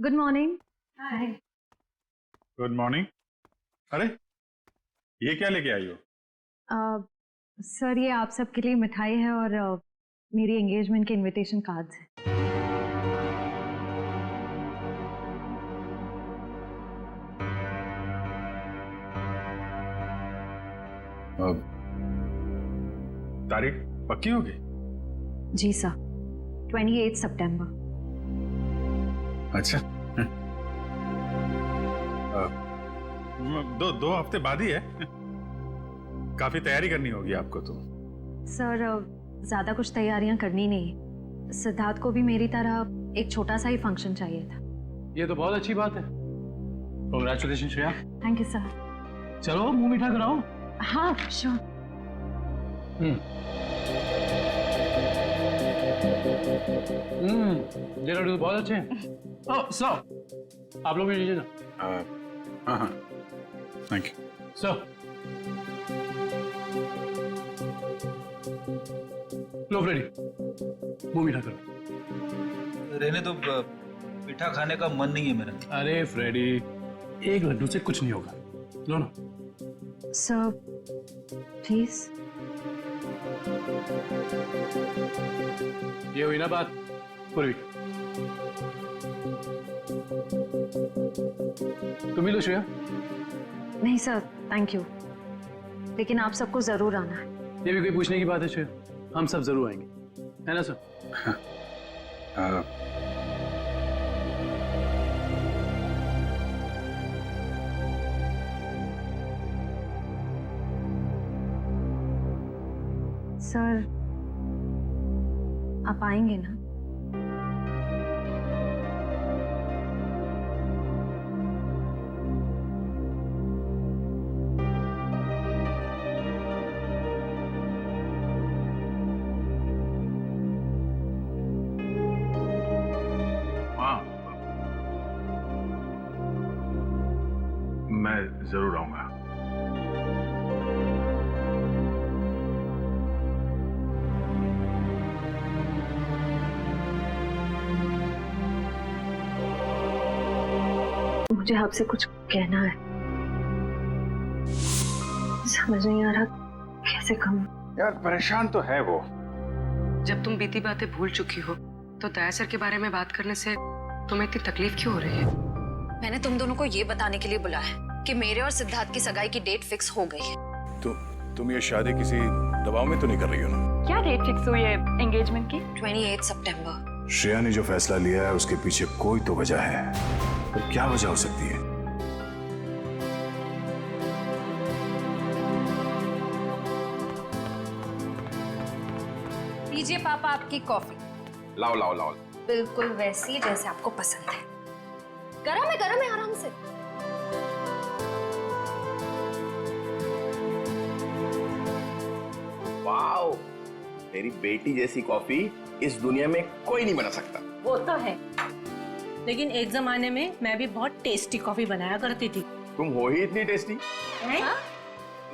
Good morning. Hi. Good morning. अरे ये क्या लेके आई हो? सर ये आप सबके लिए मिठाई है और मेरी एंगेजमेंट के इनविटेशन कार्ड्स हैं। तारीख पक्की होगी? जी सर, 28 सितंबर। अच्छा। दो हफ्ते बाद ही है। काफी तैयारी करनी होगी आपको तो। सर ज्यादा कुछ तैयारियां करनी नहीं, सिद्धार्थ को भी मेरी तरह एक छोटा सा ही फंक्शन चाहिए था। ये तो बहुत अच्छी बात है। Congratulation Shreya. Thank you sir. चलो मुंह मीठा कराओ। हाँ श्योर। ये लड्डू तो बहुत अच्छे हैं। ओह सर, आप लोग भी लीजिए ना। हाँ हाँ, थैंक यू सर। लो फ्रेडी, मुंह मीठा करो। रहने तो मीठा खाने का मन नहीं है मेरा। अरे फ्रेडी, एक लड्डू से कुछ नहीं होगा, लो ना। Sir please. ये हुई ना बात पूरी। तुम ही लो श्रेया। नहीं सर थैंक यू, लेकिन आप सबको जरूर आना है। ये भी कोई पूछने की बात है श्रेया? हम सब जरूर आएंगे, है ना सर? सर आप आएंगे ना? हाँ, मैं जरूर आऊंगा। मुझे आपसे कुछ कहना है, समझ नहीं आ रहा कैसे कहूँ। यार परेशान तो है वो। जब तुम बीती बातें भूल चुकी हो तो दया सर के बारे में बात करने से तुम्हें इतनी तकलीफ क्यों हो रही है? मैंने तुम दोनों को ये बताने के लिए बुलाया है कि मेरे और सिद्धार्थ की सगाई की डेट फिक्स हो गई है। तुम ये शादी किसी दबाव में तो नहीं कर रही हो ना? क्या डेट फिक्स हुई है एंगेजमेंट की? 28 सितंबर। श्रेया ने जो फैसला लिया है उसके पीछे कोई तो वजह है, तो क्या वजह हो सकती है? लीजिए पापा आपकी कॉफी। लाओ लाओ लाओ। बिल्कुल वैसी जैसे आपको पसंद है। गरम है आराम से। वाओ, मेरी बेटी जैसी कॉफी इस दुनिया में कोई नहीं बना सकता। वो तो है, लेकिन एक जमाने में मैं भी बहुत टेस्टी कॉफी बनाया करती थी। तुम हो ही इतनी टेस्टी। हाँ?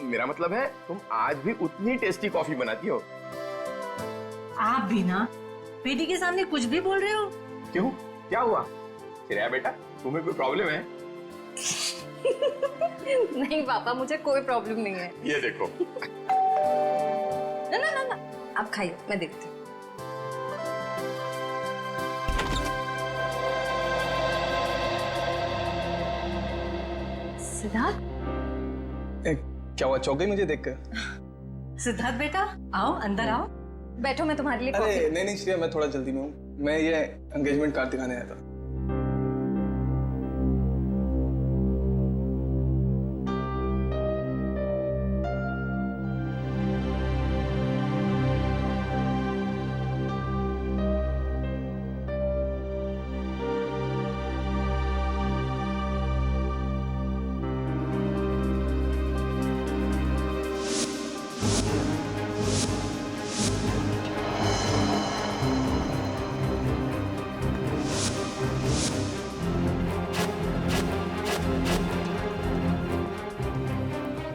मेरा मतलब है तुम आज भी उतनी टेस्टी कॉफी बनाती हो। आप भी ना बेटी के सामने कुछ भी बोल रहे हो। क्यों, क्या हुआ? श्रेया बेटा, तुम्हें कोई प्रॉब्लम है? नहीं पापा, मुझे कोई प्रॉब्लम नहीं है। ये देखो। ना आप खाइए, मैं देखती हूँ। सिद्धार्थ क्या हुआ, चौक गई मुझे देखकर? सिद्धार्थ बेटा आओ, अंदर आओ। बैठो, मैं तुम्हारे लिए अरे कॉफी। नहीं श्रेया, मैं थोड़ा जल्दी में हूँ। मैं ये एंगेजमेंट कार्ड दिखाने आया था।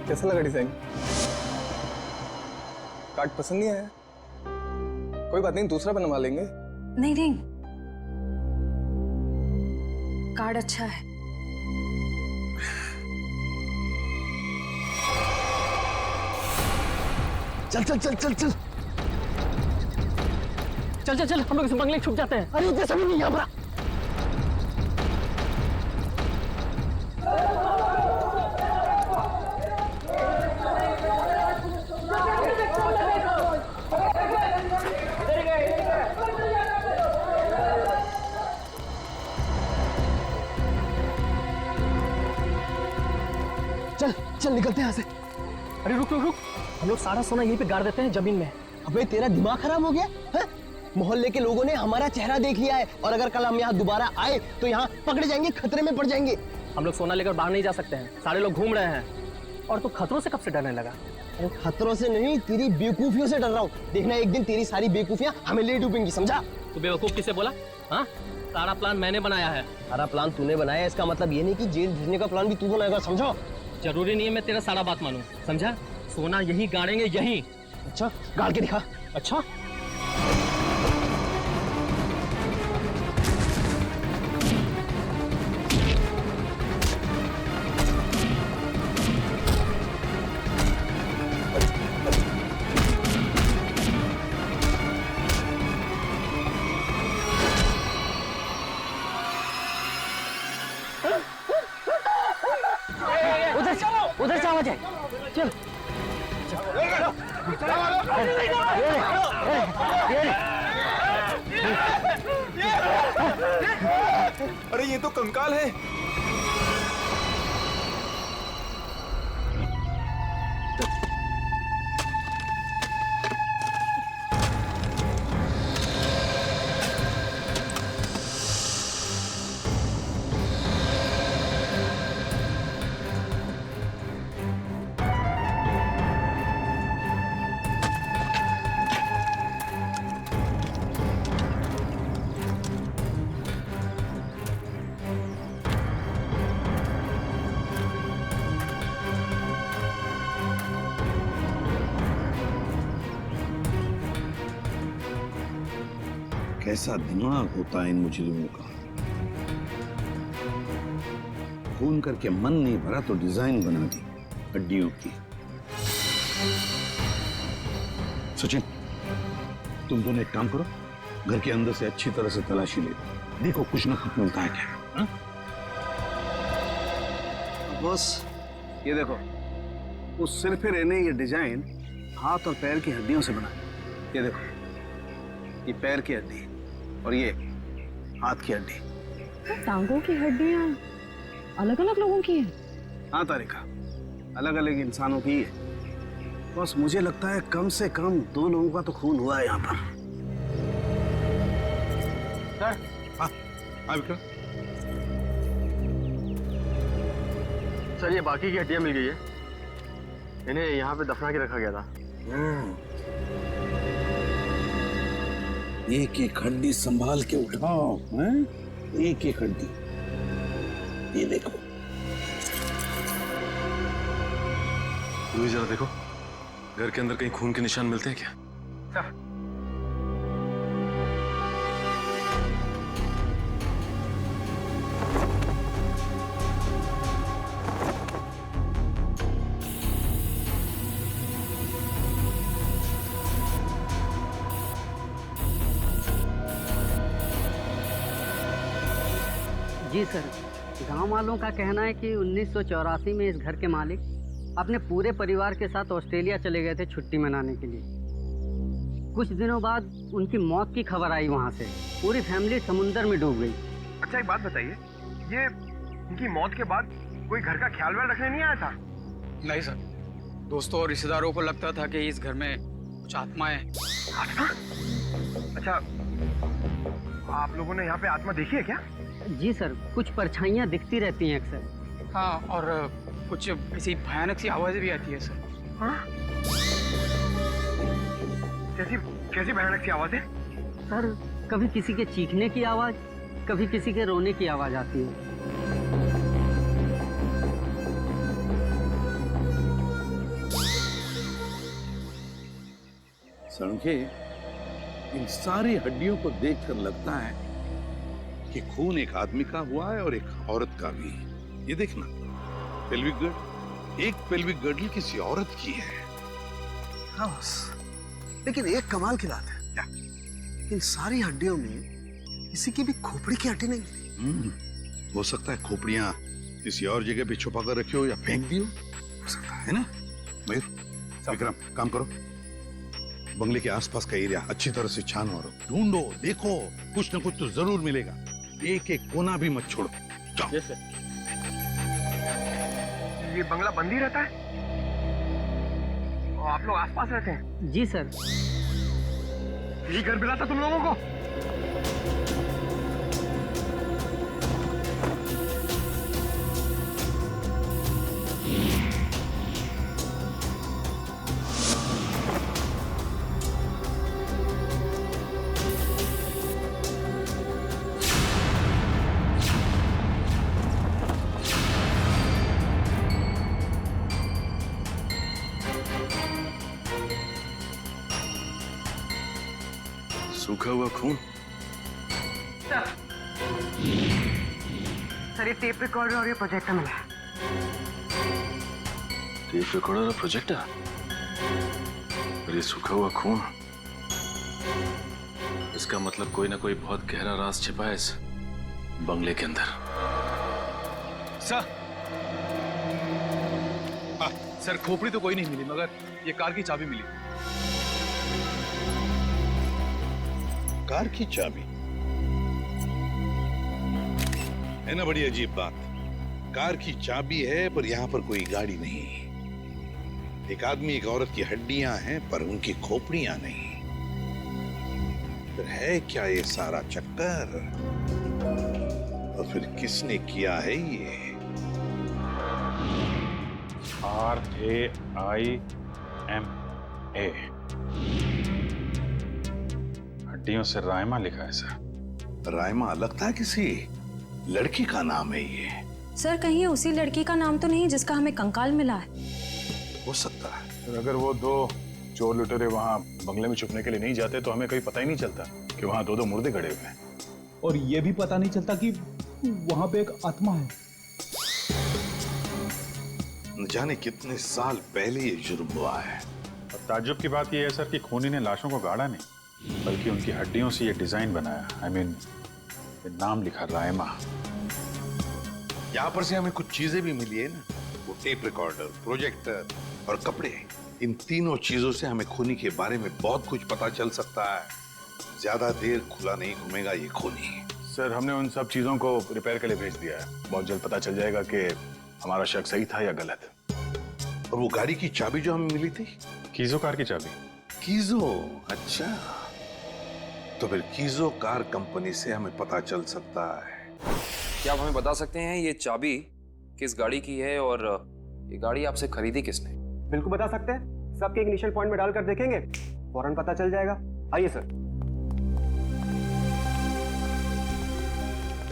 कैसा लगा डिजाइन? कार्ड पसंद नहीं आया? कोई बात नहीं, दूसरा बनवा लेंगे। नहीं कार्ड अच्छा है। चल चल चल चल चल चल चल चल, हम लोग इस बंगले छुप जाते हैं। अरे जैसा भी नहीं यहाँ पर। चल चल निकलते हैं यहाँ से। अरे रुक रुक रुक, हम लोग सारा सोना यहीं पे गाड़ देते हैं जमीन में। अबे तेरा दिमाग खराब हो गया है? मोहल्ले के लोगों ने हमारा चेहरा देख लिया है और अगर कल हम यहाँ दोबारा आए तो यहाँ पकड़े जाएंगे, खतरे में पड़ जाएंगे। हम लोग सोना लेकर बाहर नहीं जा सकते हैं, सारे लोग घूम रहे हैं। और तू खतरों से कब से डरने लगा? अरे खतरों से नहीं, तेरी बेवकूफियों से डर रहा हूँ। देखना एक दिन तेरी सारी बेवकूफियाँ हमें ले डूबेंगी, समझा? तू बेवकूफ किसे बोला? हाँ, सारा प्लान मैंने बनाया है। सारा प्लान तूने बनाया, इसका मतलब ये नहीं कि जेल भेजने का प्लान भी तू बनाएगा, समझो? जरूरी नहीं है मैं तेरा सारा बात मानूं, समझा? सोना यहीं गाड़ेंगे, यहीं। अच्छा गाड़ के दिखा। अच्छा, उधर से आवाज है। चल अरे ये तो कंकाल है। कैसा दिमाग होता है इन मुजरिमों का। खून करके मन नहीं भरा तो डिजाइन बना दी हड्डियों की। सचिन, तुम दोनों एक काम करो, घर के अंदर से अच्छी तरह से तलाशी ले, देखो कुछ ना कुछ मिलता है क्या। हा? बॉस ये देखो, उस सिर पे रहने ये डिजाइन हाथ और पैर की हड्डियों से बना है। ये देखो, ये पैर की हड्डी और ये हाथ की हड्डी। टांगों की हड्डियां अलग अलग लोगों की हैं। हाँ तारिका, अलग अलग इंसानों की है। बस मुझे लगता है कम से कम 2 लोगों का तो खून हुआ है यहाँ पर। हाँ, हाँ विक्रम। सर ये बाकी की हड्डियां मिल गई है, इन्हें यहाँ पे दफना के रखा गया था। एक एक हड्डी संभाल के उठाओ, हैं? एक एक हड्डी। ये देखो, जरा देखो, घर के अंदर कहीं खून के निशान मिलते हैं क्या? जी सर, गांव वालों का कहना है कि 1984 में इस घर के मालिक अपने पूरे परिवार के साथ ऑस्ट्रेलिया चले गए थे छुट्टी मनाने के लिए। कुछ दिनों बाद उनकी मौत की खबर आई वहां से। पूरी फैमिली समुंदर में डूब गई। अच्छा एक बात बताइए, ये उनकी मौत के बाद कोई घर का ख्याल व्याल रखने नहीं आया था? नहीं सर, दोस्तों और रिश्तेदारों को लगता था कि इस घर में कुछ आत्माएं। आत्मा? अच्छा, आप लोगों ने यहाँ पे आत्मा देखी है क्या? जी सर, कुछ परछाइयाँ दिखती रहती हैं अक्सर। हाँ, और कुछ ऐसी भयानक सी आवाजें भी आती है सर। हाँ? कैसी भयानक सी आवाजें? सर, कभी किसी के चीखने की आवाज, कभी किसी के रोने की आवाज आती है। सड़के, इन सारी हड्डियों को देखकर लगता है कि खून एक आदमी का हुआ है और एक औरत का भी। ये देखना, पेल्विक गर्ड, एक पेल्विक गर्डल किसी औरत की है। हाँ बस, लेकिन एक कमाल की बात है, क्या? इन सारी हड्डियों में किसी की भी खोपड़ी की हड्डी नहीं मिली। हो सकता है खोपड़ियां किसी और जगह पे छुपा कर रखी हो या फेंक दी हो सकता है ना। मयूर, विक्रम, काम करो, बंगले के आसपास का एरिया अच्छी तरह से छानो और ढूंढो, देखो, कुछ न कुछ तो जरूर मिलेगा। एक एक कोना भी मत छोड़ो। जाओ। ये बंगला बंद ही रहता है और आप लोग आसपास रहते हैं? जी सर। ये घर मिला था तुम लोगों को? सूखा हुआ खून। सर ये टेप रिकॉर्डर और ये प्रोजेक्टर मिला है। टेप रिकॉर्डर और प्रोजेक्टर और ये सूखा हुआ खून, इसका मतलब कोई ना कोई बहुत गहरा राज छिपा है इस बंगले के अंदर। सर, सर खोपड़ी तो कोई नहीं मिली, मगर ये कार की चाबी मिली। कार की चाबी है ना, बड़ी अजीब बात। कार की चाबी है पर यहाँ पर कोई गाड़ी नहीं। एक आदमी एक औरत की हड्डियां हैं पर उनकी खोपड़ियां नहीं। फिर है क्या ये सारा चक्कर? और फिर किसने किया है ये? RAIMA, हड्डियों से रायमा लिखा है सर। रायमा लगता है किसी लड़की का नाम है ये। सर कहीं उसी लड़की का नाम तो नहीं जिसका हमें कंकाल मिला है? हो सकता है। सर अगर वो दो चोर लुटेरे वहाँ बंगले में छुपने के लिए नहीं जाते तो हमें कहीं पता ही नहीं चलता कि वहाँ दो मुर्दे गड़े हुए हैं। और ये भी पता नहीं चलता कि वहां पे एक आत्मा है। न जाने कितने साल पहले ये जुर्म हुआ है। और ताज्जुब की बात यह है सर कि खूनी ने लाशों को गाड़ा नहीं बल्कि उनकी हड्डियों से ये डिजाइन बनाया। I mean, ये नाम लिखा रायमा। यहाँ पर से हमें कुछ चीजें भी मिली है ना, वो टेप रिकॉर्डर, प्रोजेक्टर और कपड़े। इन तीनों चीजों से हमें खूनी के बारे में बहुत कुछ पता चल सकता है। ज्यादा देर खुला नहीं घूमेगा ये खूनी। सर हमने उन सब चीजों को रिपेयर के लिए भेज दिया है। बहुत जल्द पता चल जाएगा कि हमारा शक सही था या गलत। और वो गाड़ी की चाबी जो हमें मिली थी, कीजो कार की चाबी। कीजो, अच्छा, तो फिर कीजो कार कंपनी से हमें पता चल सकता है। क्या आप हमें बता सकते हैं ये चाबी किस गाड़ी की है और ये गाड़ी आपसे खरीदी किसने? बिल्कुल बता सकते हैं। सबके इनिशियल पॉइंट में डालकर देखेंगे, फौरन पता चल जाएगा। आइए सर।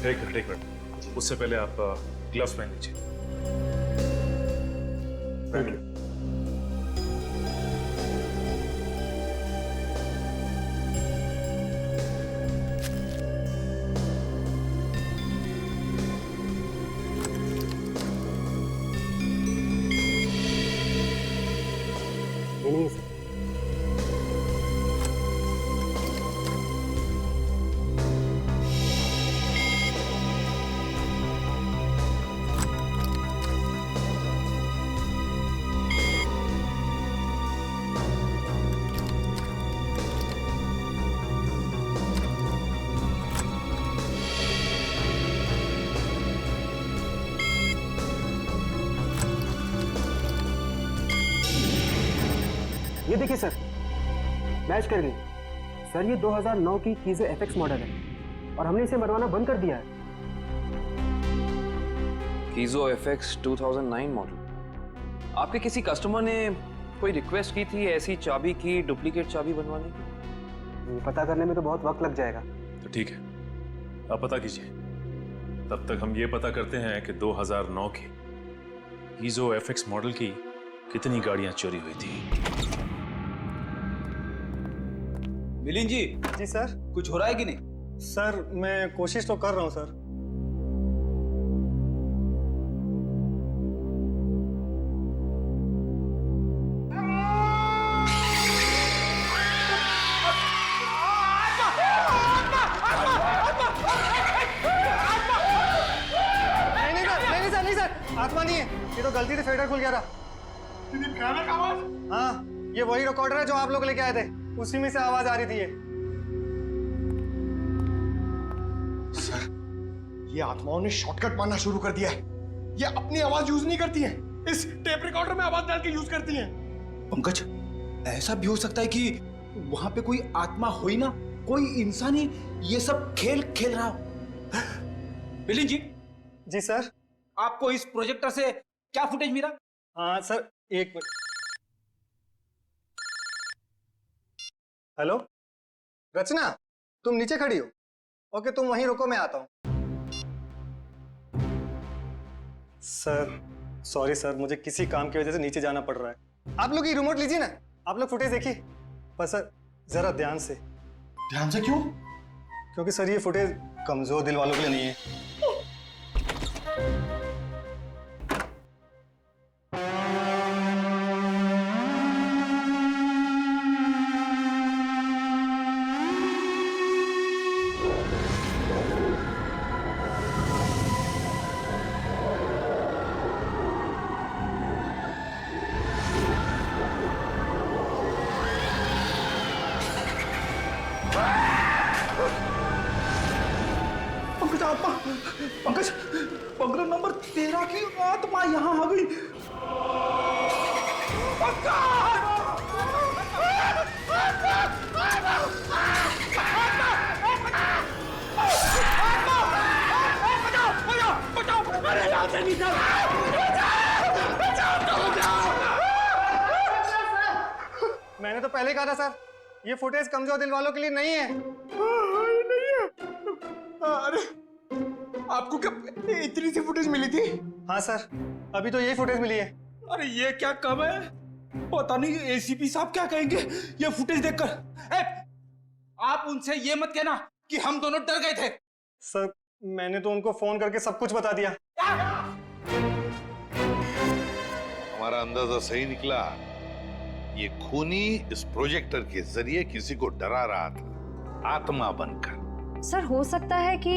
एक मिनट, उससे पहले आप ग्लव्स पहन लीजिए। Thank you. नहीं सर। ये देखिए सर, मैच कर गई। सर ये 2009 की कीजो FX मॉडल है और हमने इसे बनवाना बंद कर दिया है। कीजो FX 2009 मॉडल। आपके किसी कस्टमर ने कोई रिक्वेस्ट की थी ऐसी चाबी की डुप्लीकेट चाबी बनवाने की? पता करने में तो बहुत वक्त लग जाएगा। तो ठीक है, आप पता कीजिए। तब तक हम ये पता करते हैं कि 2009 की कीजो FX मॉडल की कितनी गाड़ियां चोरी हुई थी। मिलिंद जी। जी सर। कुछ हो रहा है कि नहीं? सर मैं कोशिश तो कर रहा हूँ सर। नहीं सर, आत्मा नहीं है, ये तो गलती से फेडर खुल गया था। भयानक आवाज? हाँ, ये वही रिकॉर्डर है जो आप लोग लेके आए थे, उसी में से आवाज आ रही थी ये। सर, ये आत्माओं ने शॉर्टकट मारना शुरू कर दिया है। ये अपनी आवाज यूज नहीं करती हैं, इस टेप रिकॉर्डर में आवाज डाल के यूज करती हैं। पंकज, ऐसा भी हो सकता है कि वहां पे कोई आत्मा हो ही ना, कोई इंसान ही ये सब खेल खेल रहा हो। बिलिन जी। जी सर। आपको इस प्रोजेक्टर से क्या फुटेज मिला? हाँ सर, एक मिनट। हेलो रचना, तुम नीचे खड़ी हो? ओके, तुम वहीं रुको, मैं आता हूं। सर सॉरी सर, मुझे किसी काम की वजह से नीचे जाना पड़ रहा है। आप लोग ये रिमोट लीजिए ना, आप लोग फुटेज देखिए, पर सर जरा ध्यान से। ध्यान से क्यों? क्योंकि सर ये फुटेज कमजोर दिल वालों के लिए नहीं है। पंकज, बंगला नंबर 13 की आत्मा यहाँ आ गई। मैंने तो पहले कहा था सर, ये फुटेज कमजोर दिल वालों के लिए नहीं है। नहीं है? अरे आपको क्या इतनी सी फुटेज मिली थी? हाँ सर, अभी तो यही फुटेज मिली है। अरे ये क्या कम है, पता नहीं एसीपी साहब क्या कहेंगे ये फुटेज देखकर। आप उनसे ये मत कहना कि हम दोनों डर गए थे। सर मैंने तो उनको फोन करके सब कुछ बता दिया। हमारा अंदाजा सही निकला। ये खूनी इस प्रोजेक्टर के जरिए किसी को डरा रहा था, आत्मा बनकर। सर हो सकता है कि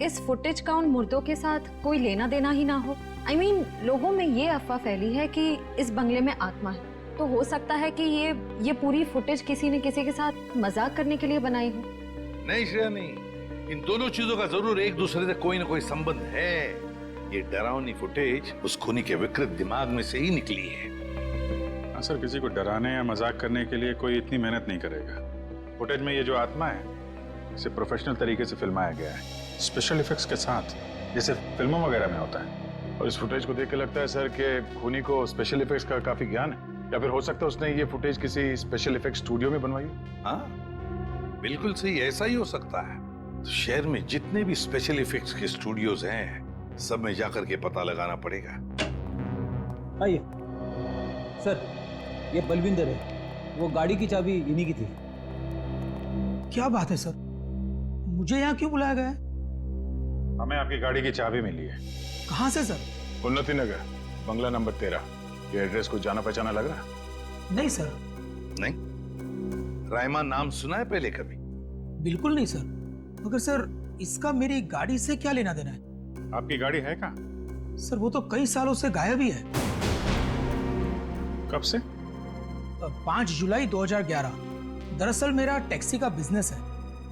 इस फुटेज का उन मुर्दों के साथ कोई लेना देना ही ना हो। I mean, लोगों में ये अफवाह फैली है कि इस बंगले में आत्मा है, तो हो सकता है कि ये पूरी फुटेज किसी ने किसी के साथ मजाक करने के लिए बनाई हो। नहीं श्रेया, नहीं, इन दोनों चीजों का जरूर एक दूसरे से कोई ना कोई संबंध है। ये डरावनी फुटेज उस खूनी के विकृत दिमाग में से ही निकली है। हाँ सर, किसी को डराने या मजाक करने के लिए कोई इतनी मेहनत नहीं करेगा। फुटेज में ये जो आत्मा है, इसे प्रोफेशनल तरीके से फिल्माया गया है, स्पेशल इफेक्ट्स के साथ, जैसे फिल्मों वगैरह में होता है। और इस फुटेज को देख के लगता है सर कि खूनी को स्पेशल इफेक्ट्स का काफी ज्ञान है, या फिर हो सकता है उसने ये फुटेज किसी स्पेशल इफेक्ट स्टूडियो में बनवाई। हाँ बिल्कुल सही, ऐसा ही हो सकता है। तो शहर में जितने भी स्पेशल इफेक्ट्स के स्टूडियोज हैं, सब में जाकर के पता लगाना पड़ेगा। आइए सर, ये बलविंदर है, वो गाड़ी की चाबी इन्हीं की थी। क्या बात है सर, मुझे यहाँ क्यों बुलाया गया है? हमें आपकी गाड़ी की चाबी मिली है। कहाँ से सर? उन्नति नगर, बंगला नंबर 13। ये एड्रेस कुछ जाना पहचाना लग रहा? नहीं सर। नहीं? रायमा नाम सुना है पहले कभी? बिल्कुल नहीं सर। मगर सर इसका मेरी गाड़ी से क्या लेना देना है? आपकी गाड़ी है कहाँ? सर वो तो कई सालों से गायब ही है। कब से? 5 जुलाई 2011। दरअसल मेरा टैक्सी का बिजनेस है।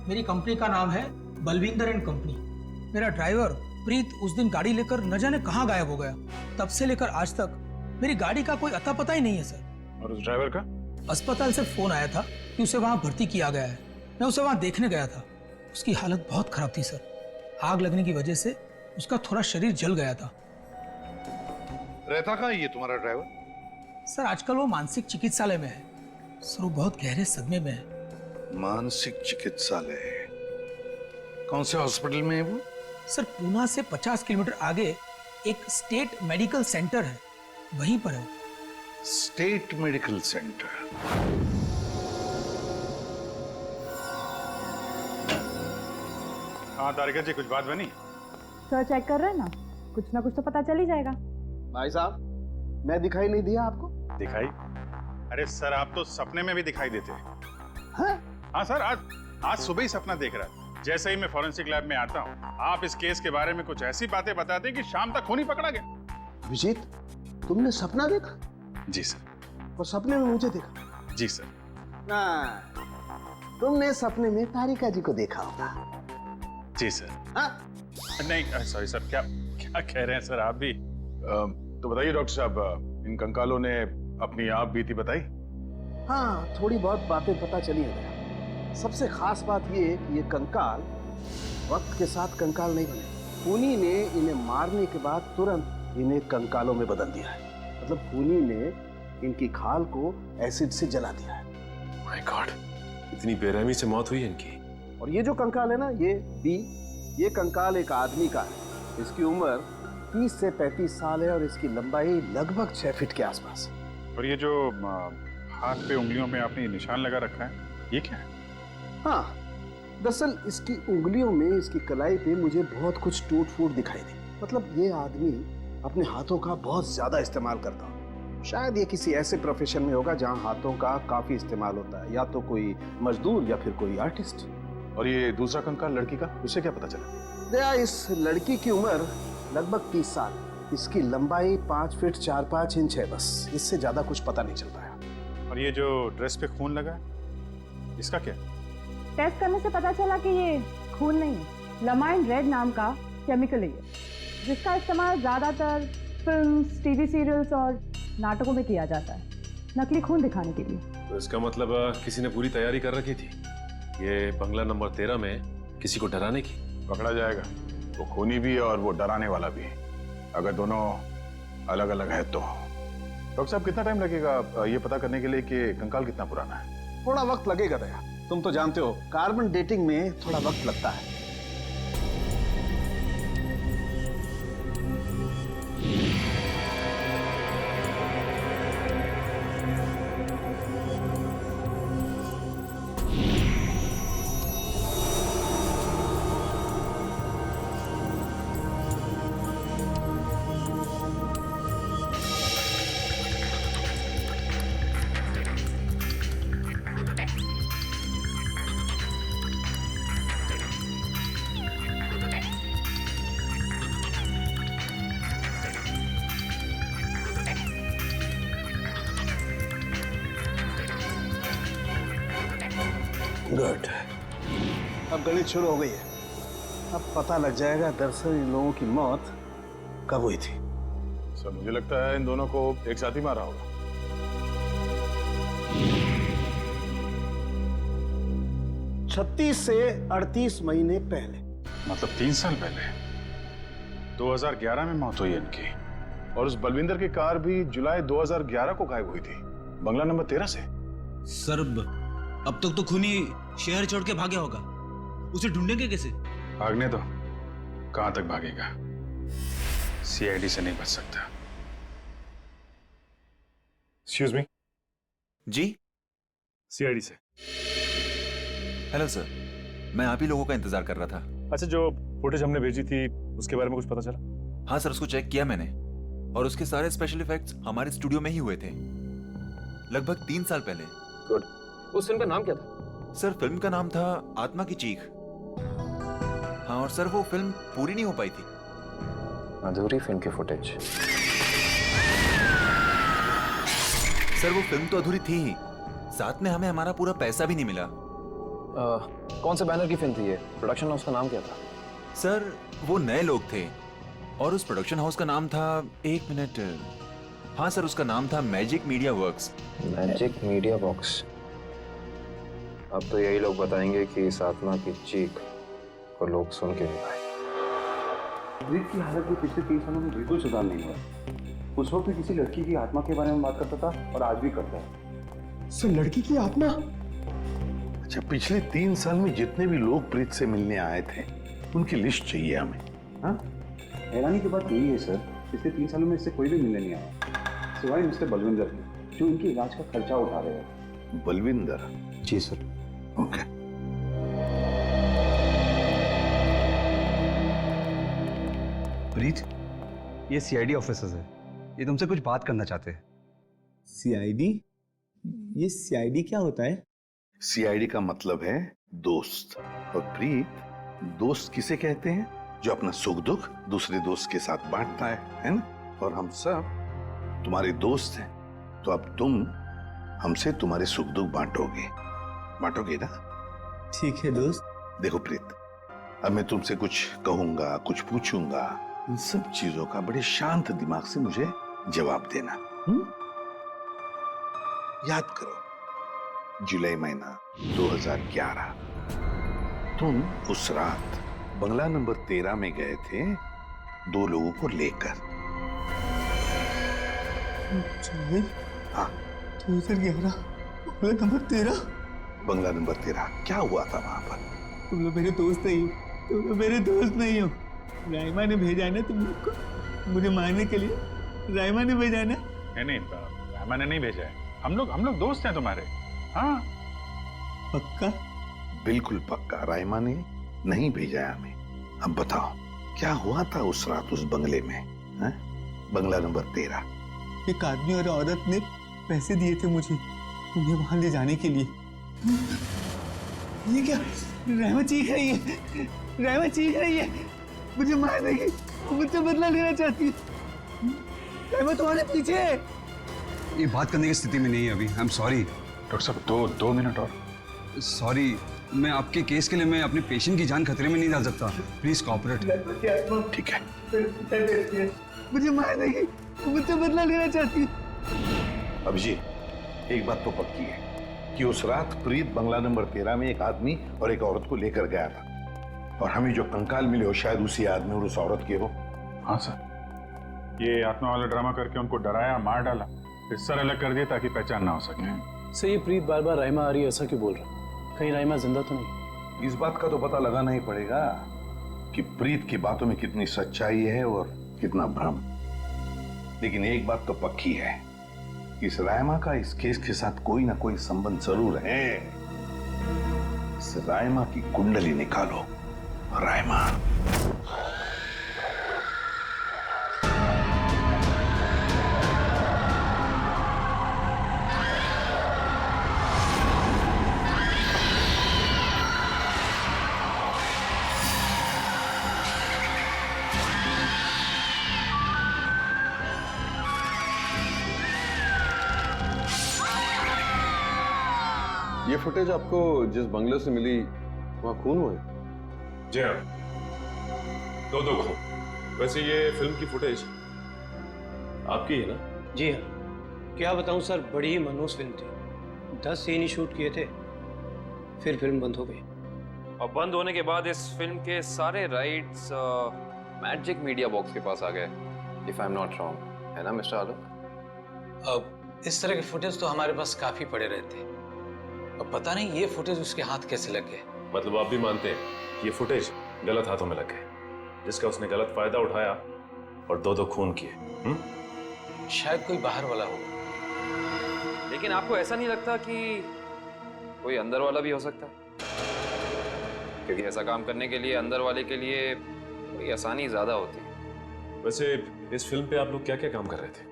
मेरी कंपनी का नाम है बलविंदर एंड कंपनी। मेरा ड्राइवर प्रीत उस दिन गाड़ी लेकर न जाने कहाँ गायब हो गया। तब से लेकर आज तक मेरी गाड़ी का कोई अता पता ही नहीं है सर। और उस ड्राइवर का? अस्पताल से फोन आया था कि उसे वहां भर्ती किया गया है। मैं उसे वहां देखने गया था। उसकी हालत बहुत खराब थी सर। आग लगने की वजह से उसका थोड़ा शरीर जल गया था। रहता कहाँ ये तुम्हारा ड्राइवर? सर आजकल वो मानसिक चिकित्सालय में है। सर वो बहुत गहरे सदमे में है। मानसिक चिकित्सालय? कौन से हॉस्पिटल में है वो? सर पूना से 50 किलोमीटर आगे एक स्टेट मेडिकल सेंटर है, वहीं पर है। State medical centre? हाँ तारिका जी, कुछ बात बनी? सर चेक कर रहे हैं ना, कुछ ना कुछ तो पता चल ही जाएगा। भाई साहब, मैं दिखाई नहीं दिया आपको? दिखाई? अरे सर, आप तो सपने में भी दिखाई देते हैं। हाँ सर, आज सुबह ही सपना देख रहा था। जैसे ही मैं फॉरेंसिक लैब में आता हूँ, आप इस केस के बारे में कुछ ऐसी बातें बताते हैं कि शाम तक खून ही पकड़ा गया। विजीत, तुमने सपना देखा? जी सर। और सपने में मुझे देखा? जी सर। ना, तुमने सपने में तारिका जी को देखा होगा। जी सर। नहीं सॉरी सर, क्या क्या कह रहे हैं सर आप भी? तो बताइए डॉक्टर साहब, इन कंकालों ने अपनी आप बीती बताई? हाँ, थोड़ी बहुत बातें पता चली है। सबसे खास बात ये कि ये कंकाल वक्त के साथ कंकाल नहीं बने। खूनी ने इन्हें मारने के बाद तुरंत इन्हें कंकालों में बदल दिया है। मतलब खूनी ने इनकी खाल को एसिड से जला दिया है। माय गॉड, इतनी बेरहमी से मौत हुई इनकी। और ये जो कंकाल है ना, ये कंकाल एक आदमी का है। इसकी उम्र 30 से 35 साल है और इसकी लंबाई लगभग 6 फीट के आसपास। और ये जो हाथ पे उंगलियों में आपने निशान लगा रखा है, ये क्या है? हाँ, दरअसल इसकी उंगलियों में, इसकी कलाई पे मुझे बहुत कुछ टूट फूट दिखाई दी। मतलब ये आदमी अपने हाथों का बहुत ज्यादा इस्तेमाल करता हो। शायद ये किसी ऐसे प्रोफेशन में होगा जहाँ हाथों का काफी इस्तेमाल होता है, या तो कोई मजदूर या फिर कोई आर्टिस्ट। और ये दूसरा कंकाल लड़की का, उसे क्या पता चला? दया, इस लड़की की उम्र लगभग 30 साल। इसकी लंबाई 5 फीट 4-5 इंच है, बस इससे ज्यादा कुछ पता नहीं चल पाया। और ये जो ड्रेस पे खून लगा है, इसका क्या? टेस्ट करने से पता चला कि ये खून नहीं है, लमाइन रेड नाम का केमिकल है ये, जिसका इस्तेमाल ज्यादातर फिल्म्स, टीवी सीरियल्स और नाटकों में किया जाता है, नकली खून दिखाने के लिए। तो इसका मतलब किसी ने पूरी तैयारी कर रखी थी, ये बंगला नंबर 13 में किसी को डराने की। पकड़ा जाएगा, वो खूनी भी और वो डराने वाला भी, अगर दोनों अलग अलग है तो। डॉक्टर साहब, कितना टाइम लगेगा ये पता करने के लिए कि कंकाल कितना पुराना है? थोड़ा वक्त लगेगा दया, तुम तो जानते हो कार्बन डेटिंग में थोड़ा वक्त लगता है। गुड, अब गणित शुरू हो गई है। अब पता लग जाएगा दरअसल इन लोगों की मौत कब हुई थी। सर, मुझे लगता है इन दोनों को एक साथ ही मारा होगा। 36 से 38 महीने पहले, मतलब 3 साल पहले। 2011 में मौत हुई इनकी। और उस बलविंदर की कार भी जुलाई 2011 को गायब हुई थी, बंगला नंबर 13 से। सर, अब तक तो खूनी शहर छोड़ के भागा होगा, उसे ढूंढेंगे कैसे? भागने दो, कहां तक भागेगा? सीआईडी से नहीं बच सकता। Excuse me. जी, सीआईडी से। हेलो सर, मैं आप ही लोगों का इंतजार कर रहा था। अच्छा, जो फुटेज हमने भेजी थी उसके बारे में कुछ पता चला? हाँ सर, उसको चेक किया मैंने, और उसके सारे स्पेशल इफेक्ट्स हमारे स्टूडियो में ही हुए थे, लगभग 3 साल पहले। गुड। उस फिल्म का नाम क्या था? सर, फिल्म का नाम था आत्मा की चीख। हाँ, और सर वो फिल्म पूरी नहीं हो पाई थी। अधूरी फिल्म की फुटेज। सर, वो फिल्म तो अधूरी थी ही, साथ में हमें हमारा पूरा पैसा भी नहीं मिला। कौन से बैनर की फिल्म थी ये? प्रोडक्शन हाउस का नाम क्या था? सर, वो नए लोग थे, और उस प्रोडक्शन हाउस का नाम था, 1 मिनट, हाँ सर, उसका नाम था magic media works. Magic media works. अब तो यही लोग बताएंगे कि इस आत्मा की चीख को लोग सुन के नहीं पाए। ब्रीत की हालत में पिछले 3 सालों में बिल्कुल सुधार नहीं हुआ। उस वक्त भी किसी लड़की की आत्मा के बारे में बात करता था और आज भी करता है। सर, लड़की की आत्मा? अच्छा, पिछले 3 साल में जितने भी लोग प्रीत से मिलने आए थे, उनकी लिस्ट चाहिए हमें। हाँ, हैरानी की बात यही है सर, पिछले 3 सालों में इससे कोई भी मिलने नहीं आया, सिवाय मिस्टर बलविंदर के, जो इनके इलाज का खर्चा उठा रहे हैं। बलविंदर? जी सर। ओके। प्रीत, ये सीआईडी ऑफिसर्स है, ये तुमसे कुछ बात करना चाहते हैं। सीआईडी? ये सीआईडी क्या होता है? सीआईडी का मतलब है दोस्त। और प्रीत, दोस्त किसे कहते हैं? जो अपना सुख दुख दूसरे दोस्त के साथ बांटता है ना? और हम सब तुम्हारे दोस्त हैं, तो अब तुम हमसे तुम्हारे सुख दुख बांटोगे ना? ठीक है दोस्त। देखो प्रीत, अब मैं तुमसे कुछ कहूंगा, कुछ पूछूंगा, इन सब चीजों का बड़े शांत दिमाग से मुझे जवाब देना। याद करो, जुलाई महीना 2011, तुम उस रात बंगला नंबर 13 में गए थे 2 लोगों को लेकर। हाँ, 2011, बंगला नंबर 13। बंगला नंबर 13, क्या हुआ था वहां पर? तुम लोग मेरे दोस्त नहीं हो, तुम लोग मेरे दोस्त नहीं हो। राइमा ने भेजा है ना तुम लोग को मुझे मारने के लिए। राइमा ने भेजा है ना? नहीं, राइमा ने नहीं भेजा है। हम लोग दोस्त हैं तुम्हारे। हाँ, पक्का? बिल्कुल पक्का, राइमा ने नहीं भेजा है हमें। अब बताओ, क्या हुआ था उस रात उस बंगले में? है? बंगला नंबर 13। एक आदमी और औरत ने पैसे दिए थे मुझे उन्हें वहां ले जाने के लिए। ये क्या? राइमा चीख रही है, राइमा चीख रही है, मुझे मार देगी, मुझसे बदला लेना चाहती है। राइमा तुम्हारे पीछे है। ये बात करने की स्थिति में नहीं है अभी। आई एम सॉरी डॉक्टर साहब, 2 मिनट और। सॉरी, मैं आपके केस के लिए मैं अपने पेशेंट की जान खतरे में नहीं डाल सकता। Please cooperate. ठीक है। मुझे मार देगी, मुझसे बदला लेना चाहती है। अभिजीत, एक बात तो पक्की है कि उस रात प्रीत बंगला नंबर 13 में एक आदमी और एक औरत को लेकर गया था, और हमें जो कंकाल मिले वो शायद उसी आदमी और उस औरत के हो। हाँ सर, ये आत्मा वाला ड्रामा करके उनको डराया, मार डाला, फिर सर अलग कर दिया ताकि पहचान ना हो सके। सर, ये प्रीत बार बार राइमा आ रही है, ऐसा क्यों बोल रहा? कहीं राइमा जिंदा तो नहीं? इस बात का तो पता लगाना ही पड़ेगा कि प्रीत की बातों में कितनी सच्चाई है और कितना भ्रम। लेकिन एक बात तो पक्की है, इस राइमा का इस केस के साथ कोई ना कोई संबंध जरूर है। इस राइमा की कुंडली निकालो। राइमा। ये फुटेज आपको जिस बंगले से मिली वहां खून हुआ है? जी हाँ, 2 खून। वैसे ये फिल्म की फुटेज आपकी है ना? जी हाँ। क्या बताऊं सर, बड़ी ही मनहूस फिल्म थी। 10 सीन ही शूट किए थे, फिर फिल्म बंद हो गई। और बंद होने के बाद इस फिल्म के सारे राइट्स मैजिक मीडिया बॉक्स के पास आ गए, if I am not wrong, है ना मिस्टर आलोक? अब इस तरह के फुटेज तो हमारे पास काफी पड़े रहते हैं। अब पता नहीं ये फुटेज उसके हाथ कैसे लग गए। मतलब आप भी मानते हैं कि ये फुटेज गलत हाथों में लग गए, जिसका उसने गलत फायदा उठाया और 2 खून किए? शायद कोई बाहर वाला होगा। लेकिन आपको ऐसा नहीं लगता कि कोई अंदर वाला भी हो सकता है? क्योंकि ऐसा काम करने के लिए अंदर वाले के लिए थोड़ी आसानी ज्यादा होती है। वैसे इस फिल्म पे आप लोग क्या क्या काम कर रहे थे?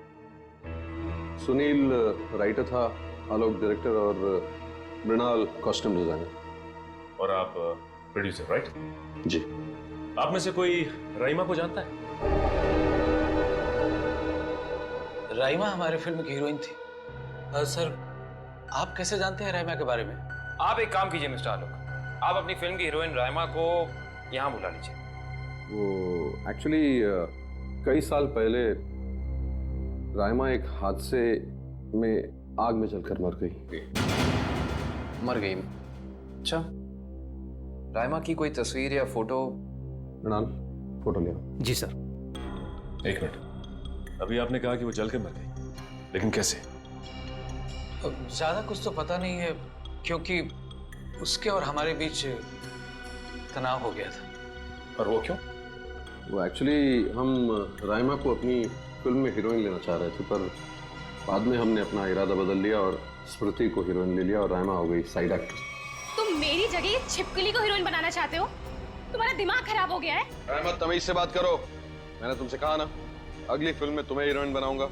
सुनील राइटर था, आलोक डायरेक्टर और मृणाल कॉस्ट्यूम डिजाइनर। और आप प्रोड्यूसर, राइट? जी। आप में से कोई राइमा को जानता है? राइमा हमारे फिल्म की हीरोइन थी। सर, आप कैसे जानते हैं राइमा के बारे में? आप एक काम कीजिए मिस्टर आलोक, आप अपनी फिल्म की हीरोइन राइमा को यहाँ बुला लीजिए। वो एक्चुअली कई साल पहले राइमा एक हादसे में आग में जलकर मर गई। मर गई? अच्छा, राइमा की कोई तस्वीर या फोटो? मृणाल, फोटो ले आओ। जी सर। 1 मिनट, अभी आपने कहा कि वो जल के मर गई, लेकिन कैसे? ज्यादा कुछ तो पता नहीं है, क्योंकि उसके और हमारे बीच तनाव हो गया था। और वो क्यों? वो एक्चुअली हम राइमा को अपनी फिल्म में हीरोइन लेना चाह रहे थे, पर बाद में हमने अपना इरादा बदल लिया और स्मृति को हीरोइन ले लिया और राइमा हो गई साइड एक्टर। तुम मेरी जगह छिपकली को हीरोइन बनाना चाहते हो? तुम्हारा दिमाग खराब हो गया है? राइमा, तमीज से बात करो। मैंने तुमसे कहा ना, अगली फिल्म में तुम्हें हीरोइन बनाऊंगा।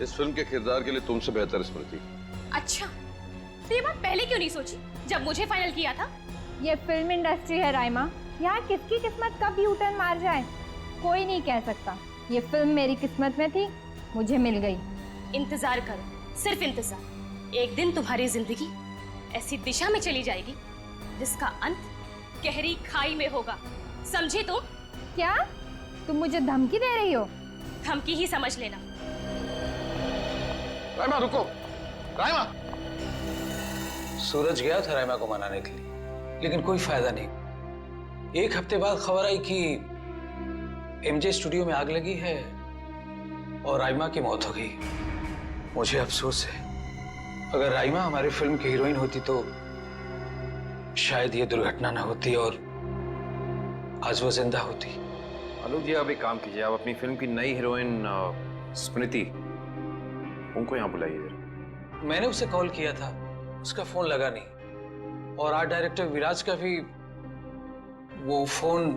इस फिल्म के किरदार के लिए तुमसे बेहतर स्मृति। अच्छा, तो ये बात पहले क्यों नहीं सोची जब मुझे फाइनल किया था? ये फिल्म इंडस्ट्री है राइमा, यहाँ किसकी किस्मत कब यू टर्न मार जाए कोई नहीं कह सकता। ये फिल्म मेरी किस्मत में थी, मुझे मिल गई। इंतजार करो, सिर्फ इंतजार। एक दिन तुम्हारी जिंदगी ऐसी दिशा में चली जाएगी जिसका अंत गहरी खाई में होगा, समझी तुम? क्या तुम मुझे धमकी दे रही हो? धमकी ही समझ लेना। राइमा रुको, राइमा। सूरज गया था राइमा को मनाने के लिए, लेकिन कोई फायदा नहीं। एक हफ्ते बाद खबर आई कि एमजे स्टूडियो में आग लगी है और राइमा की मौत हो गई। मुझे अफसोस है, अगर राइमा हमारी फिल्म की हीरोइन होती तो शायद ये दुर्घटना ना होती और आज वो जिंदा होती। आलोक जी, आप एक काम कीजिए, आप अपनी फिल्म की नई हीरोइन स्मृति, उनको यहाँ बुलाइए जरा। मैंने उसे कॉल किया था, उसका फोन लगा नहीं, और आर्ट डायरेक्टर विराज का भी वो फोन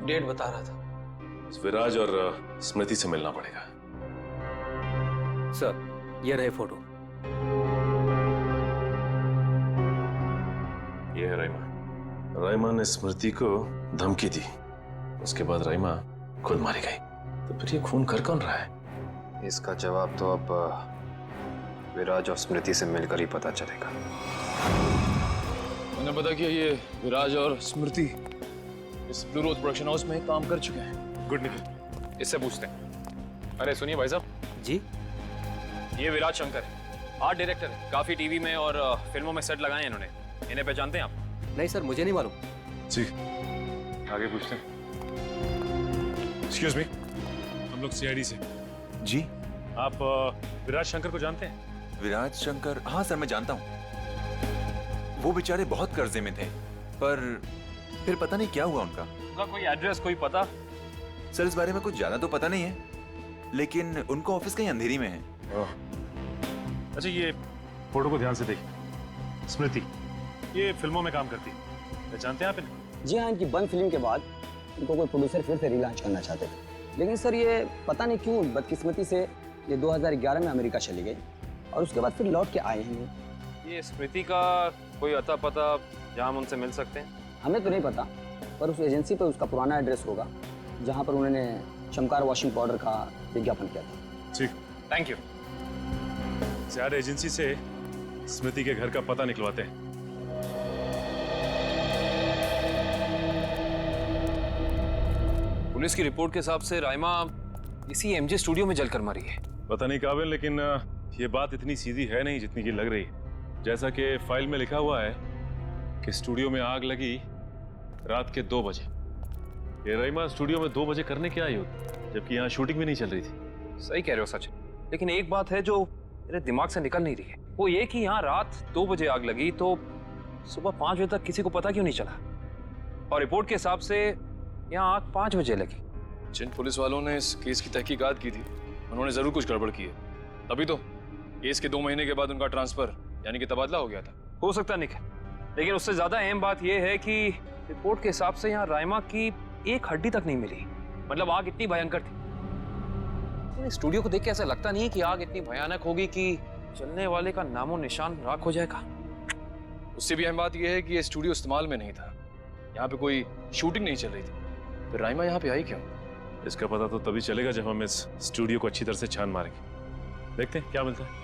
डेट बता रहा था। विराज और स्मृति से मिलना पड़ेगा। सर, ये रहे फोटो। ये है राइमा। राइमा ने स्मृति को धमकी दी, उसके बाद राइमा खुद मारी गई। तो फिर ये खून कर कौन रहा है? इसका जवाब तो अब विराज और स्मृति से मिलकर ही पता चलेगा। मैंने पता किया, ये विराज और स्मृति इस ब्लू रोज प्रोडक्शन हाउस में काम कर चुके हैं। गुड निकल, इससे पूछते हैं। अरे सुनिए भाई साहब जी, ये विराज शंकर है, आर्ट डायरेक्टर है, काफी टीवी में और फिल्मों में सेट लगाए हैं इन्होंने। इन्हें पहचानते हैं आप? नहीं सर, मुझे नहीं मालूम। जी, आगे पूछते हैं। एक्सक्यूज मी, हम लोग सीआईडी से। जी, आप विराज शंकर को जानते हैं? विराज शंकर? हाँ सर, मैं जानता हूँ। वो बेचारे बहुत कर्जे में थे, पर फिर पता नहीं क्या हुआ उनका। उनका कोई एड्रेस, कोई पता? सर, इस बारे में कुछ ज्यादा तो पता नहीं है, लेकिन उनका ऑफिस कहीं अंधेरी में है। अच्छा, ये फोटो को ध्यान से देखिए। स्मृति ये फिल्मों में काम करती है, पहचानते हैं आप इन्हें? जी हाँ, इनकी बंद फिल्म के बाद इनको कोई प्रोड्यूसर फिर से रिलॉन्च करना चाहते थे, लेकिन सर ये पता नहीं क्यों बदकिस्मती से ये 2011 में अमेरिका चली गई और उसके बाद फिर लौट के आए हैं। ये स्मृति का कोई अता पता जहाँ हम उनसे मिल सकते हैं? हमें तो नहीं पता, पर उस एजेंसी पर उसका पुराना एड्रेस होगा जहाँ पर उन्होंने चमकार वॉशिंग पाउडर का विज्ञापन किया था। ठीक, थैंक यू। ज्यादा एजेंसी से स्मृति के घर का पता निकलवाते हैं। पुलिस की रिपोर्ट के हिसाब से राइमा इसी एमजे स्टूडियो में जलकर मरी है। पता नहीं काबिल, लेकिन ये बात इतनी सीधी है नहीं जितनी की लग रही है। जैसा कि फाइल में लिखा हुआ है कि स्टूडियो में आग लगी रात के 2 बजे। ये राइमा स्टूडियो में 2 बजे करने क्या आई होती, जबकि यहाँ शूटिंग भी नहीं चल रही थी। सही कह रहे हो सच, लेकिन एक बात है जो मेरे दिमाग से निकल नहीं रही है, वो ये कि यहाँ रात 2 बजे आग लगी तो सुबह 5 बजे तक किसी को पता क्यों नहीं चला? और रिपोर्ट के हिसाब से यहाँ आग 5 बजे लगी। जिन पुलिस वालों ने इस केस की तहकीकात की थी, उन्होंने जरूर कुछ गड़बड़ की है, तभी तो केस के 2 महीने के बाद उनका ट्रांसफर यानी कि तबादला हो गया था। हो सकता नहीं, लेकिन उससे ज्यादा अहम बात यह है कि रिपोर्ट के हिसाब से यहाँ राइमा की एक हड्डी तक नहीं मिली। मतलब आग इतनी भयंकर थी। स्टूडियो को देख के ऐसा लगता नहीं है कि आग इतनी भयानक होगी कि चलने वाले का नामो निशान राख हो जाएगा। उससे भी अहम बात यह है कि ये स्टूडियो इस्तेमाल में नहीं था, यहाँ पे कोई शूटिंग नहीं चल रही थी। फिर राइमा यहाँ पे आई क्यों? इसका पता तो तभी चलेगा जब हम इस स्टूडियो को अच्छी तरह से छान मारेंगे। देखते हैं क्या मिलता है।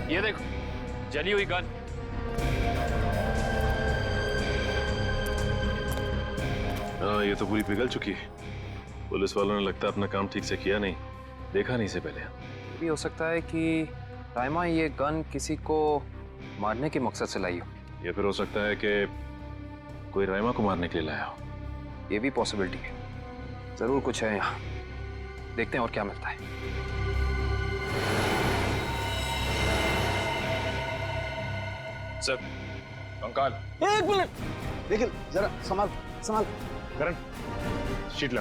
ये देखो, जली हुई गन। हाँ, ये तो पूरी पिघल चुकी है। पुलिस वालों ने लगता है अपना काम ठीक से किया नहीं, देखा नहीं इसे पहले। ये भी हो सकता है कि राइमा ये गन किसी को मारने के मकसद से लाई हो, या फिर हो सकता है कि कोई राइमा को मारने के लिए लाया हो। ये भी पॉसिबिलिटी है। जरूर कुछ है यहाँ, देखते हैं और क्या मिलता है। सर, कंकाल। एक मिनट, देखिए जरा संभाल संभाल। करण, शीट ला।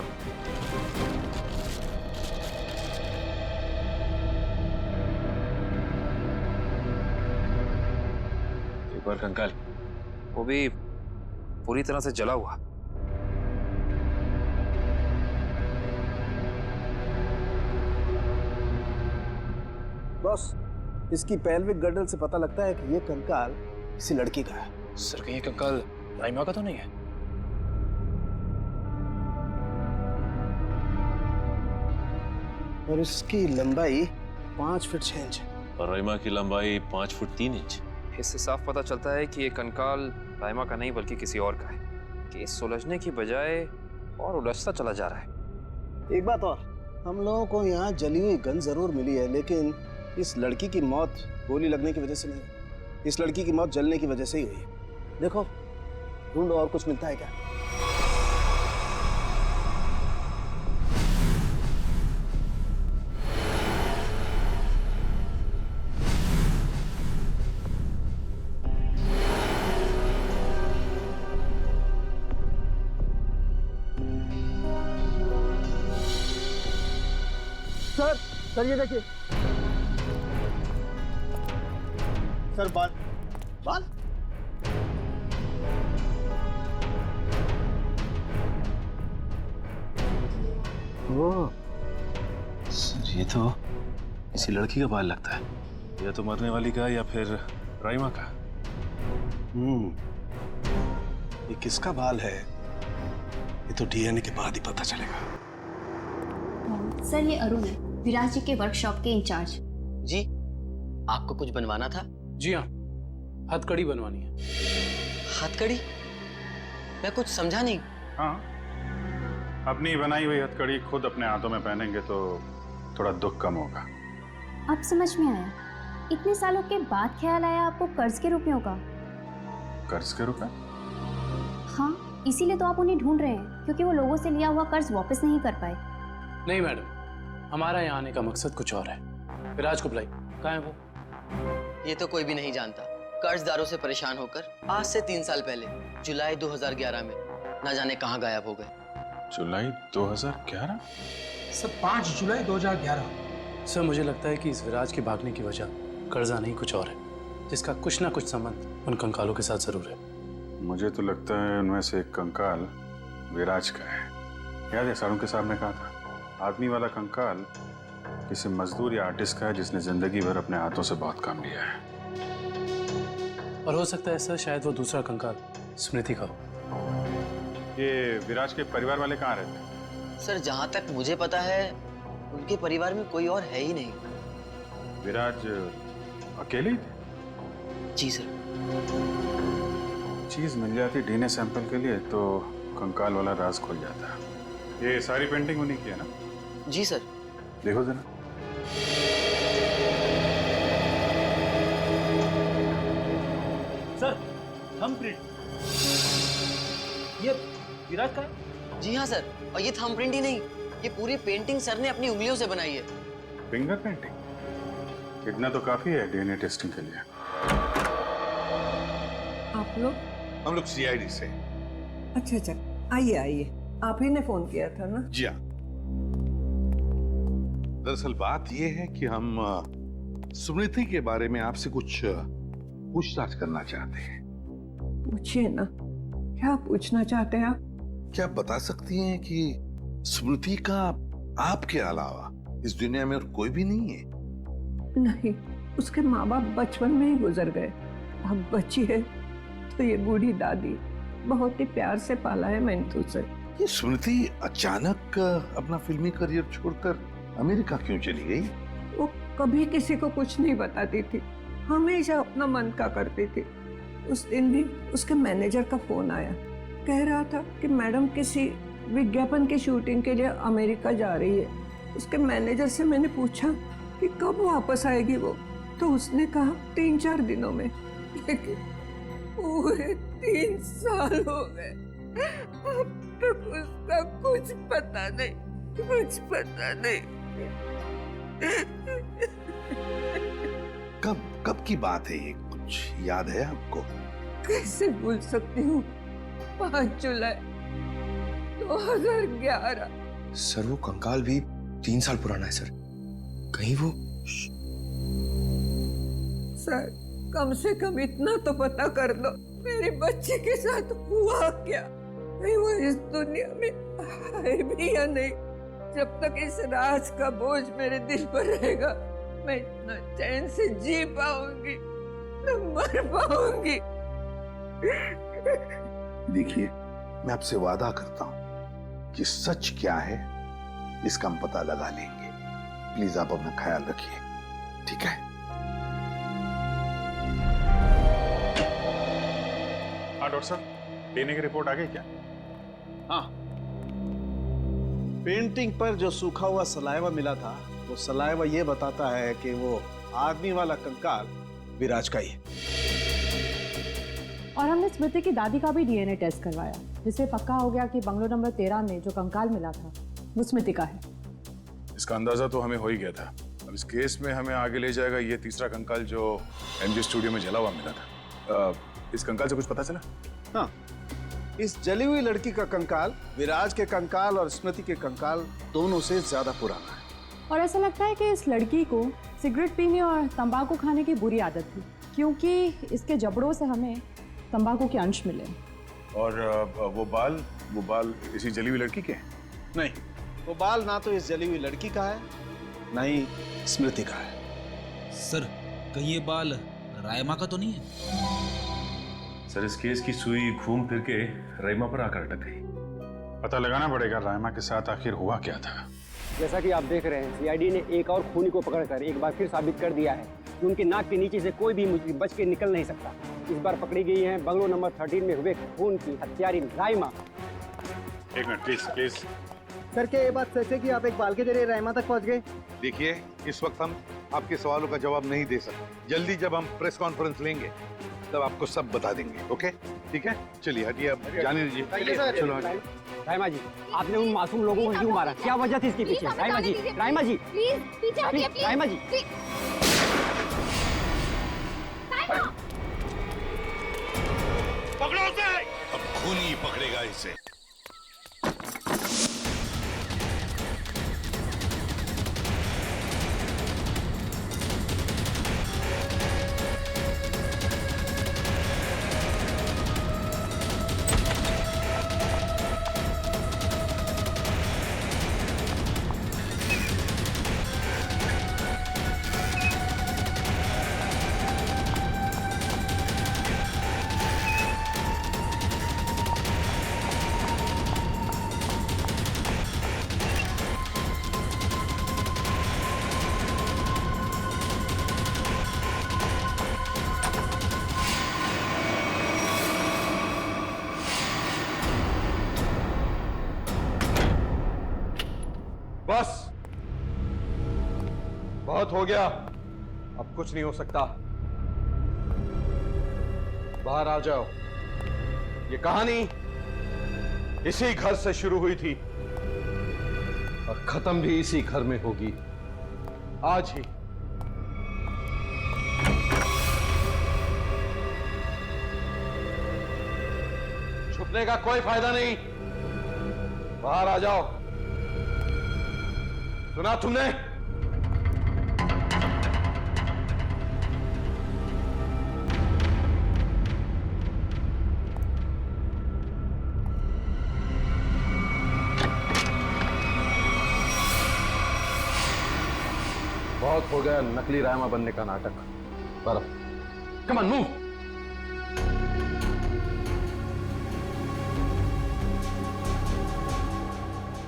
एक बार कंकाल, वो भी पूरी तरह से जला हुआ। बॉस, इसकी पेल्विक गर्डल से पता लगता है कि ये कंकाल किसी लड़की का है। सर कहीं ये कंकाल राइमा का तो नहीं है? और इसकी लंबाई 5 फीट 6 इंच है। और राइमा की लंबाई 5 फुट 3 इंच। इससे साफ पता चलता है कि ये कंकाल राइमा का नहीं बल्कि किसी और का है। केस सुलझने की बजाय और उलझता चला जा रहा है। एक बात और, हम लोगों को यहाँ जली हुई गन जरूर मिली है, लेकिन इस लड़की की मौत गोली लगने की वजह से नहीं, इस लड़की की मौत जलने की वजह से ही हुई है। देखो, ढूंढो और कुछ मिलता है क्या। सर ये देखिए सर, बाल बाल वो सर, ये तो किसी लड़की का बाल लगता है, या तो मरने वाली का या फिर राइमा का। ये किसका बाल है, ये तो डीएनए के बाद ही पता चलेगा। सर ये अरुण है, विराज जी के वर्कशॉप के इंचार्ज। जी, आपको कुछ बनवाना था? जी हाँ, हथकड़ी बनवानी है। हथकड़ी? मैं कुछ समझा नहीं। हाँ, अपनी बनाई हुई हथकड़ी खुद अपने हाथों में पहनेंगे तो थोड़ा दुख कम होगा। अब समझ में आया, इतने सालों के बाद ख्याल आया आपको कर्ज के रुपयों का। कर्ज के रुपए? हाँ, इसीलिए तो आप उन्हें ढूंढ रहे हैं, क्योंकि वो लोगों से लिया हुआ कर्ज वापस नहीं कर पाए। नहीं मैडम, हमारा यहाँ आने का मकसद कुछ और है। विराज को बुलाई, कहाँ है वो? ये तो कोई भी नहीं जानता। कर्जदारों से परेशान होकर आज से 3 साल पहले जुलाई 2011 में न जाने कहाँ गायब हो गए। जुलाई 2011? सर 5 जुलाई 2011। सर मुझे लगता है कि इस विराज के भागने की वजह कर्जा नहीं कुछ और है, जिसका कुछ ना कुछ संबंध उन कंकालों के साथ जरूर है। मुझे तो लगता है उनमें से एक कंकाल विराज का है। याद है सारुण के साहब ने कहा था, आदमी वाला कंकाल किसी मजदूर या आर्टिस्ट का है जिसने जिंदगी भर अपने हाथों से बहुत काम लिया है। और हो सकता है सर शायद वो दूसरा कंकाल स्मृति का हो। ये विराज के परिवार वाले कहाँ रहते हैं? सर जहाँ तक मुझे पता है उनके परिवार में कोई और है ही नहीं। विराज अकेले ही थे? जी सर। चीज मिल जाती डीएनए सैंपल के लिए तो कंकाल वाला राज खुल जाता। ये सारी पेंटिंग उन्हीं की है ना? जी सर। देखो जरा। सर थंबप्रिंट, ये विराज का है? जी हाँ सर, और ये थंबप्रिंट ही नहीं, ये पूरी पेंटिंग सर ने अपनी उंगलियों से बनाई है। Finger painting? इतना तो काफी है डीएनए टेस्टिंग के लिए। आप लोग? हम लोग सीआईडी से। अच्छा अच्छा, आइए आइए, आप ही ने फोन किया था ना? जी हाँ। दरअसल बात यह है कि हम स्मृति के बारे में आपसे कुछ पूछताछ करना चाहते हैं। पूछिए ना, क्या पूछना चाहते हैं आप? क्या आप बता सकती हैं कि स्मृति का आपके अलावा इस दुनिया में और कोई भी नहीं है? नहीं, उसके माँ बाप बचपन में ही गुजर गए। अब बची है तो ये बूढ़ी दादी, बहुत ही प्यार से पाला है मैंने उसे। ये स्मृति अचानक अपना फिल्मी करियर छोड़कर अमेरिका क्यों चली गई? वो कभी किसी को कुछ नहीं बताती थी, हमेशा अपना मन का करती थी। उस दिन भी उसके मैनेजर का फोन आया, कह रहा था कि मैडम किसी विज्ञापन की शूटिंग के लिए अमेरिका जा रही है। उसके मैनेजर से मैंने पूछा कि कब वापस आएगी वो, तो उसने कहा 3-4 दिनों में। लेकिन पूरे 3 साल हो गए, अब तक उसका कुछ पता नहीं, कुछ पता नहीं। कब की बात है ये, कुछ याद है आपको? कैसे भूल सकती हूँ 5 जुलाई 2011। सर वो कंकाल भी 3 साल पुराना है सर। कहीं वो सर कम से कम इतना तो पता कर लो मेरे बच्चे के साथ हुआ क्या। नहीं वो इस दुनिया में है भी या नहीं। जब तक इस राज का बोझ मेरे दिल पर रहेगा मैं इतना चैन से जी पाऊंगी न मर पाऊंगी। देखिए मैं आपसे वादा करता हूं कि सच क्या है इसका हम पता लगा लेंगे। प्लीज आप अपना ख्याल रखिए, ठीक है? हाँ डॉक्टर साहब, डीएनए की रिपोर्ट आ गई क्या? हाँ, पेंटिंग पर जो सूखा हुआ सलाइवा मिला था वो सलाइवा ये बताता है कि वो आदमी वाला कंकाल विराज का ही है। और हमने स्मृति की दादी का भी डीएनए टेस्ट करवाया, जिससे पक्का हो गया कि बंगलो नंबर 13 में जो कंकाल मिला था वो स्मृति का है। इसका अंदाजा तो हमें हो ही गया था। अब इस केस में हमें आगे ले जाएगा ये तीसरा कंकाल जो एमजे स्टूडियो में जला हुआ मिला था। इस कंकाल से कुछ पता चला? हाँ, इस जली हुई लड़की का कंकाल विराज के कंकाल और स्मृति के कंकाल दोनों से ज्यादा पुराना है। और ऐसा लगता है कि इस लड़की को सिगरेट पीने और तंबाकू खाने की बुरी आदत थी, क्योंकि इसके जबड़ों से हमें तंबाकू के अंश मिले। और वो बाल इसी जली हुई लड़की के हैं? नहीं, वो बाल ना तो इस जली हुई लड़की का है ना ही स्मृति का है। सर कहीं ये बाल रायमा का तो नहीं है? सर इस केस की सुई घूम फिर के रायमा पर आकर अटक गई। पता लगाना पड़ेगा रायमा के साथ आखिर हुआ क्या था। जैसा कि आप देख रहे हैं सीआईडी ने एक और खूनी को पकड़कर एक बार फिर साबित कर दिया है कि उनके नाक के नीचे से कोई भी मुजरिम बच के निकल नहीं सकता। इस बार पकड़ी गई है बंगलो नंबर 13 में हुए खून की हत्यारी रायमा। एक मिनट प्लीज। सर क्या ये बात सच है कि आप एक बाल के जरिए रायमा तक पहुंच गए? देखिए इस वक्त हम आपके सवालों का जवाब नहीं दे सकते। जल्दी जब हम प्रेस कॉन्फ्रेंस लेंगे तब आपको सब बता देंगे। ओके ठीक है, चलिए हटिए, अब जाने दीजिए। चलो हटिए। रायमा जी, आपने उन मासूम लोगों को क्यों मारा? क्या वजह थी इसके पीछे? रायमा जी, रायमा जी, प्लीज पीछे हटिए, प्लीज। रायमा जी। पकड़ो उसे। अब खूनी पकड़ेगा इसे। बस बहुत हो गया, अब कुछ नहीं हो सकता। बाहर आ जाओ। ये कहानी इसी घर से शुरू हुई थी और खत्म भी इसी घर में होगी, आज ही। छुपने का कोई फायदा नहीं, बाहर आ जाओ। सुना तुमने? बहुत हो गया नकली रायमा बनने का नाटक। पर कम ऑन मूव।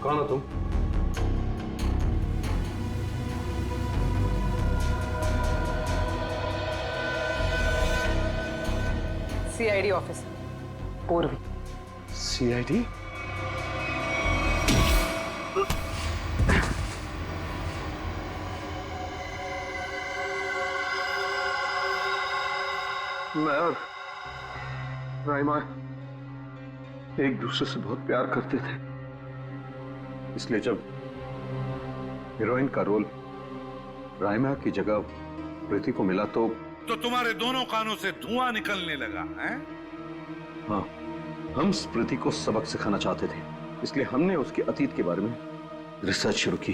कौन हो तुम? सीआईडी ऑफिस पूर्वी। सीआईडी? मैं और रायमा एक दूसरे से बहुत प्यार करते थे, इसलिए जब हीरोइन का रोल रायमा की जगह प्रीति को मिला तो तुम्हारे दोनों कानों से धुआं निकलने लगा है? हाँ, हम स्मृति को सबक सिखाना चाहते थे, इसलिए हमने उसके अतीत के बारे में रिसर्च शुरू की।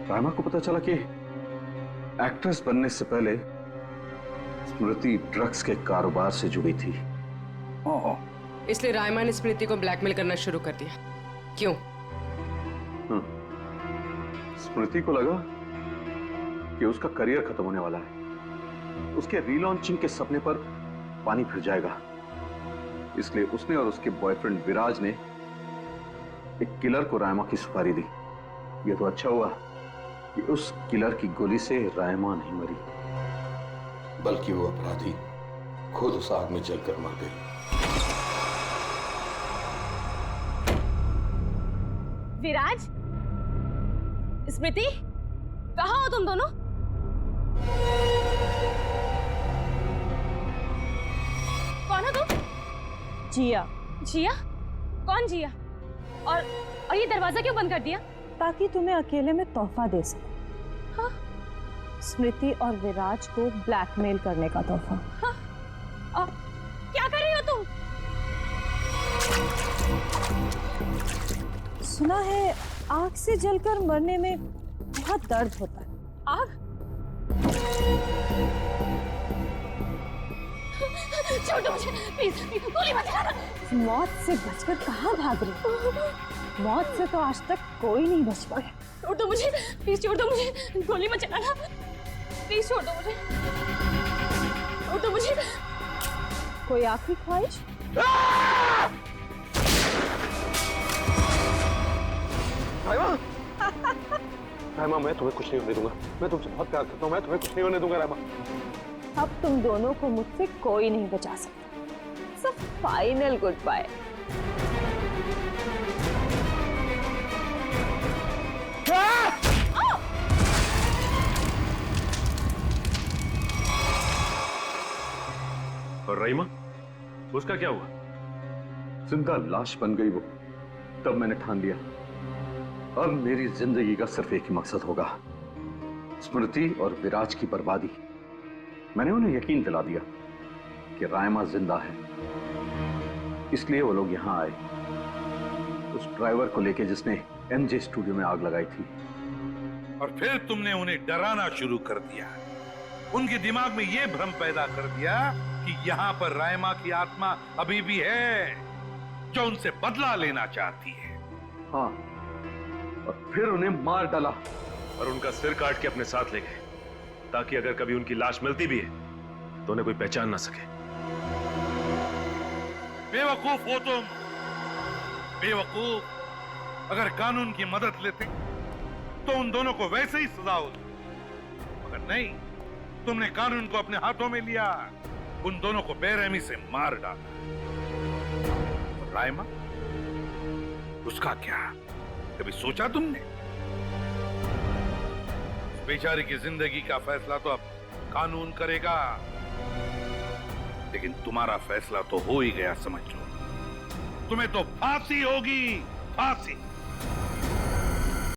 रायमा को पता चला कि एक्ट्रेस बनने से पहले स्मृति ड्रग्स के कारोबार से जुड़ी थी। इसलिए रायमा ने स्मृति को ब्लैकमेल करना शुरू कर दिया। क्यों? स्मृति को लगा कि उसका करियर खत्म होने वाला है, उसके रीलॉन्चिंग के सपने पर पानी फिर जाएगा, इसलिए उसने और उसके बॉयफ्रेंड विराज ने एक किलर को रायमा की सुपारी दी। यह तो अच्छा हुआ कि उस किलर की गोली से रायमा नहीं मरी, बल्कि वो अपराधी खुद उस आग में जलकर मर गई। विराज, स्मृति, कहाँ हो तुम दोनों? कौन हो तुम? जिया। जिया? कौन जिया? और ये दरवाजा क्यों बंद कर दिया? ताकि तुम्हें अकेले में तोहफा दे सके। हाँ? स्मृति और विराज को ब्लैकमेल करने का तोहफा। हाँ? और क्या कर रही हो तुम? सुना है आग से जलकर मरने में बहुत दर्द होता है। आग? छोड़ दो मुझे, प्लीज, गोली मत चलाना। मौत से बचकर कहाँ भाग रही हो? मौत से तो आज तक कोई नहीं बच पाया। छोड़ दो मुझे, प्लीज छोड़ दो मुझे, गोली मत चलाना, प्लीज छोड़ दो मुझे, छोड़ दो मुझे। कोई आखिरी ख्वाहिश? रायमा, मैं तुम्हें कुछ नहीं होने दूंगा। मैं तुमसे बहुत प्यार करता हूँ, मैं तुम्हें कुछ नहीं होने दूंगा रायमा। अब तुम दोनों को मुझसे कोई नहीं बचा सकता। सब फाइनल गुड बाय। और रहीमा, उसका क्या हुआ? जिंदा लाश बन गई वो। तब मैंने ठान लिया, अब मेरी जिंदगी का सिर्फ एक ही मकसद होगा, स्मृति और विराज की बर्बादी। मैंने उन्हें यकीन दिला दिया कि रायमा जिंदा है, इसलिए वो लोग यहां आए, उस ड्राइवर को लेके जिसने एमजे स्टूडियो में आग लगाई थी। और फिर तुमने उन्हें डराना शुरू कर दिया, उनके दिमाग में यह भ्रम पैदा कर दिया कि यहाँ पर रायमा की आत्मा अभी भी है, जो उनसे बदला लेना चाहती है। हाँ, और फिर उन्हें मार डाला और उनका सिर काट के अपने साथ ले गए, ताकि अगर कभी उनकी लाश मिलती भी है तो उन्हें कोई पहचान ना सके। बेवकूफ हो तुम, बेवकूफ। अगर कानून की मदद लेते तो उन दोनों को वैसे ही सजा होती, मगर नहीं, तुमने कानून को अपने हाथों में लिया, उन दोनों को बेरहमी से मार डाला। और रायमा, उसका क्या? कभी सोचा तुमने? बेचारी की जिंदगी का फैसला तो अब कानून करेगा, लेकिन तुम्हारा फैसला तो हो ही गया, समझ लो। तुम्हें तो फांसी होगी, फांसी।